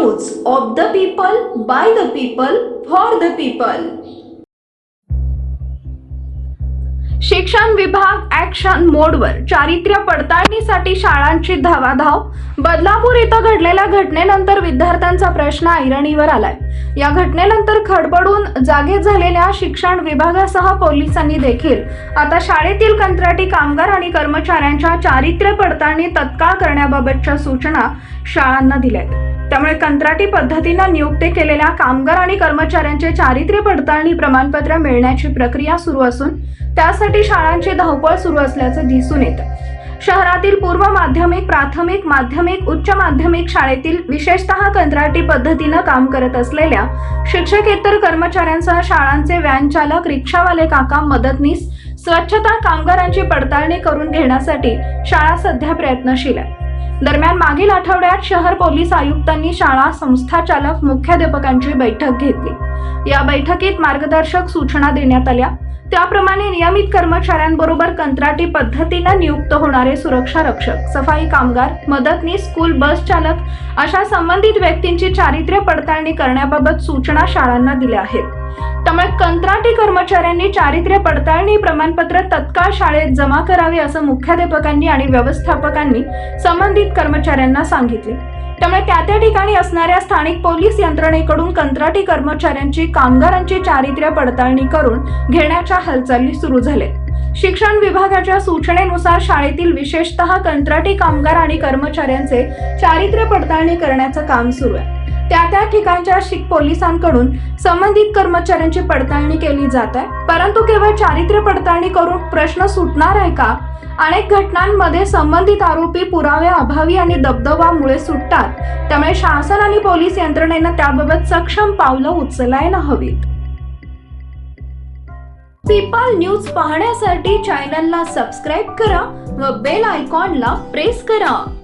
News of the people, by the people, for the people. शिक्षण विभाग action मोडवर. चारित्र्य पडताळणीसाठी शाळांची धावाधाव. बदलापूर इथं घडलेल्या घटनेनंतर विद्यार्थ्यांचा प्रश्न ऐरणीवर आलाय. या घटनेनंतर खडबडून जागे झालेल्या शिक्षण विभागासह पोलिसांनी देखील आता शाळेतील कंत्राटी कामगार आणि कर्मचाऱ्यांच्या चारित्र्य पडताळणी तत्काळ करण्याबाबतच्या सूचना शाळांना दिल्यात. त्यामुळे कंत्राटी पद्धतीने नियुक्त केलेल्या कामगार आणि कर्मचाऱ्यांचे चारित्र्य पडताळणी प्रमाणपत्र मिळण्याची प्रक्रिया सुरू असून त्यासाठी शाळांची धावपळ सुरू असल्याचं दिसून येतं. शहरातील पूर्व माध्यमिक, प्राथमिक, माध्यमिक, उच्च माध्यमिक शाळेतील विशेषतः कंत्राटी पद्धतीनं काम करत असलेल्या शिक्षकेतर कर्मचाऱ्यांसह शाळांचे व्हॅन चालक, रिक्षावाले काका, मदतनीस, स्वच्छता कामगारांची पडताळणी करून घेण्यासाठी शाळा सध्या प्रयत्नशील आहे. दरम्यान मागील आठवड्यात शहर पोलीस आयुक्तांनी शाळा संस्थाचालक, मुख्याध्यापकांची बैठक घेतली. या बैठकीत मार्गदर्शक सूचना देण्यात आल्या. त्याप्रमाणे नियमित कर्मचाऱ्यांबरोबर कंत्राटी पद्धतीने नियुक्त होणारे सुरक्षा रक्षक, सफाई कामगार, मदतनीस, स्कूल बस चालक अशा संबंधित व्यक्तींची चारित्र्य पडताळणी करण्याबाबत सूचना शाळांना दिल्या आहेत. त्यामुळे कंत्राटी कर्मचाऱ्यांनी चारित्र्य पडताळणी प्रमाणपत्र तत्काळ शाळेत जमा करावे असं मुख्याध्यापकांनी आणि व्यवस्थापकांनी संबंधित कर्मचाऱ्यांना सांगितले. त्यामुळे त्या ठिकाणी असणाऱ्या स्थानिक पोलीस यंत्रणेकडून कंत्राटी कर्मचाऱ्यांची, कामगारांची चारित्र्य पडताळणी करून घेण्याच्या हालचाली सुरू झाल्या. शिक्षण विभागाच्या सूचनेनुसार शाळेतील विशेषतः कंत्राटी कामगार आणि कर्मचाऱ्यांचे चारित्र्य पडताळणी करण्याचं काम सुरू आहे. त्या ठिकाणच्या पोलिसांकडून संबंधित कर्मचाऱ्यांची पडताळणी केली जात आहे. परंतु केवळ चारित्र्य पडताळणी करून प्रश्न सुटणार आहे का? अनेक घटनांमध्ये संबंधित आरोपी पुराव्या अभावी आणि दबदबामुळे सुटतात. त्यामुळे शासन आणि पोलीस यंत्रणेनं त्याबाबत सक्षम पावलं उचलायला हवीत. पीपल न्यूज पाहण्यासाठी चॅनलला सबस्क्राईब करा व बेल आयकॉनला प्रेस करा.